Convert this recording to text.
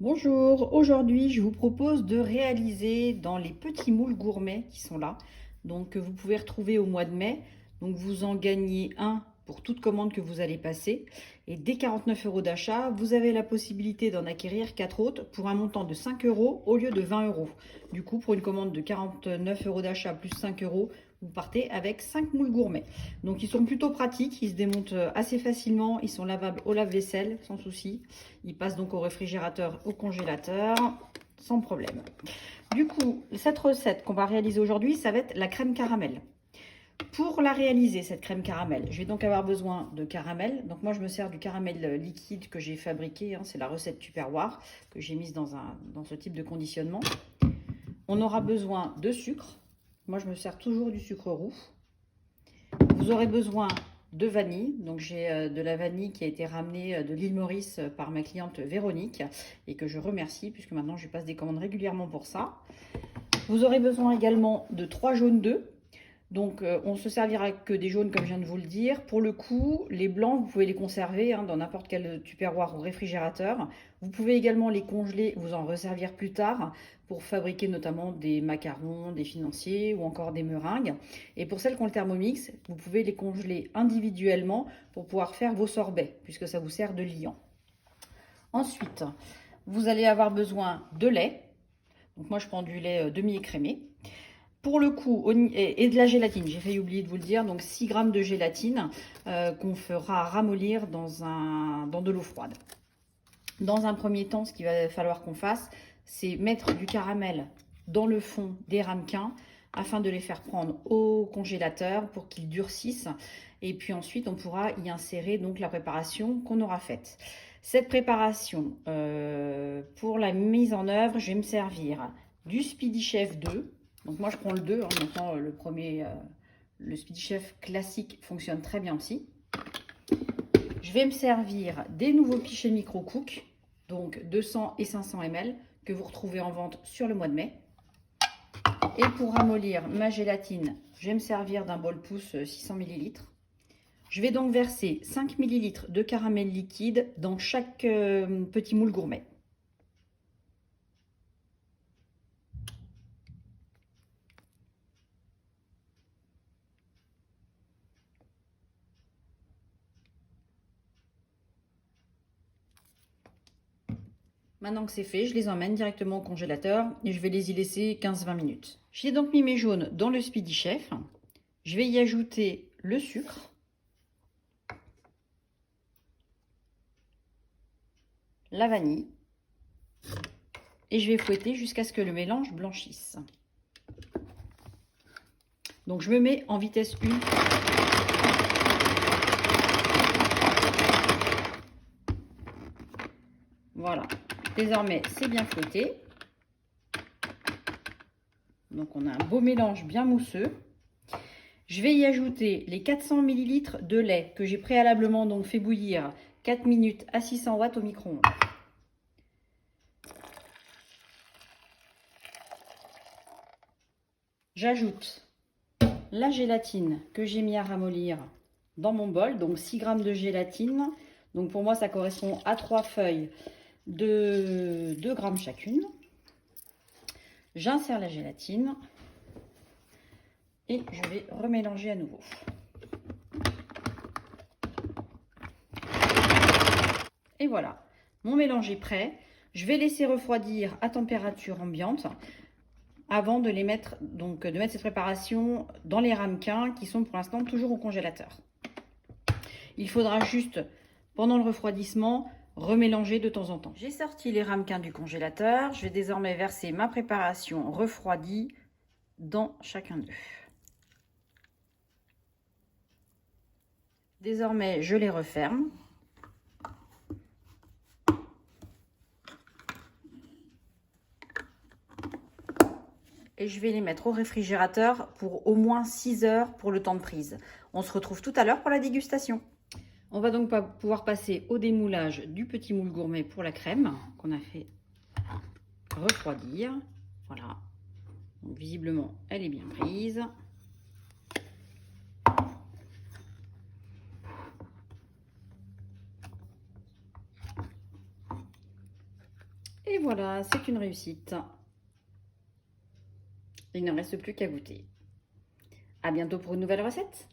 Bonjour, aujourd'hui je vous propose de réaliser dans les petits moules gourmets qui sont là, donc que vous pouvez retrouver au mois de mai. Donc vous en gagnez un pour toute commande que vous allez passer et dès 49 euros d'achat, vous avez la possibilité d'en acquérir 4 autres pour un montant de 5 euros au lieu de 20 euros. Du coup, pour une commande de 49 euros d'achat plus 5 euros, vous partez avec 5 moules gourmets. Donc ils sont plutôt pratiques, ils se démontent assez facilement, ils sont lavables au lave-vaisselle sans souci. Ils passent donc au réfrigérateur, au congélateur, sans problème. Du coup, cette recette qu'on va réaliser aujourd'hui, ça va être la crème caramel. Pour la réaliser, cette crème caramel, je vais donc avoir besoin de caramel. Donc moi, je me sers du caramel liquide que j'ai fabriqué. C'est la recette Tupperware que j'ai mise dans ce type de conditionnement. On aura besoin de sucre. Moi, je me sers toujours du sucre roux. Vous aurez besoin de vanille. Donc j'ai de la vanille qui a été ramenée de l'île Maurice par ma cliente Véronique et que je remercie puisque maintenant je passe des commandes régulièrement pour ça. Vous aurez besoin également de 3 jaunes d'œufs. Donc on se servira que des jaunes comme je viens de vous le dire. Pour le coup, les blancs, vous pouvez les conserver dans n'importe quel tupperware ou réfrigérateur. Vous pouvez également les congeler, vous en resservir plus tard pour fabriquer notamment des macarons, des financiers ou encore des meringues. Et pour celles qui ont le Thermomix, vous pouvez les congeler individuellement pour pouvoir faire vos sorbets puisque ça vous sert de liant. Ensuite, vous allez avoir besoin de lait. Donc moi je prends du lait demi-écrémé. Pour le coup, et de la gélatine, j'ai failli oublier de vous le dire, donc 6 grammes de gélatine qu'on fera ramollir dans de l'eau froide. Dans un premier temps, ce qu'il va falloir qu'on fasse, c'est mettre du caramel dans le fond des ramequins afin de les faire prendre au congélateur pour qu'ils durcissent. Et puis ensuite, on pourra y insérer donc la préparation qu'on aura faite. Cette préparation, pour la mise en œuvre, je vais me servir du Speedy Chef 2. Donc moi, je prends le 2. Maintenant, le premier, le Speedy Chef classique fonctionne très bien aussi. Je vais me servir des nouveaux pichets Micro Cook, donc 200 et 500 ml, que vous retrouvez en vente sur le mois de mai. Et pour ramollir ma gélatine, je vais me servir d'un bol pouce 600 ml. Je vais donc verser 5 ml de caramel liquide dans chaque petit moule gourmet. Maintenant que c'est fait, je les emmène directement au congélateur et je vais les y laisser 15-20 minutes. J'ai donc mis mes jaunes dans le Speedy Chef. Je vais y ajouter le sucre, la vanille et je vais fouetter jusqu'à ce que le mélange blanchisse. Donc je me mets en vitesse 1. Voilà. Désormais, c'est bien fouetté. Donc on a un beau mélange bien mousseux. Je vais y ajouter les 400 ml de lait que j'ai préalablement donc fait bouillir 4 minutes à 600 watts au micro-ondes. J'ajoute la gélatine que j'ai mis à ramollir dans mon bol, donc 6 grammes de gélatine. Donc pour moi, ça correspond à 3 feuilles de 2 grammes chacune. J'insère la gélatine et je vais remélanger à nouveau. Et voilà, mon mélange est prêt. Je vais laisser refroidir à température ambiante avant de mettre cette préparation dans les ramequins qui sont pour l'instant toujours au congélateur. Il faudra juste, pendant le refroidissement, remélanger de temps en temps. J'ai sorti les ramequins du congélateur. Je vais désormais verser ma préparation refroidie dans chacun d'eux. Désormais, je les referme. Et je vais les mettre au réfrigérateur pour au moins 6 heures pour le temps de prise. On se retrouve tout à l'heure pour la dégustation. On va donc pouvoir passer au démoulage du petit moule gourmet pour la crème qu'on a fait refroidir. Voilà. Donc, visiblement, elle est bien prise. Et voilà, c'est une réussite. Il ne reste plus qu'à goûter. À bientôt pour une nouvelle recette.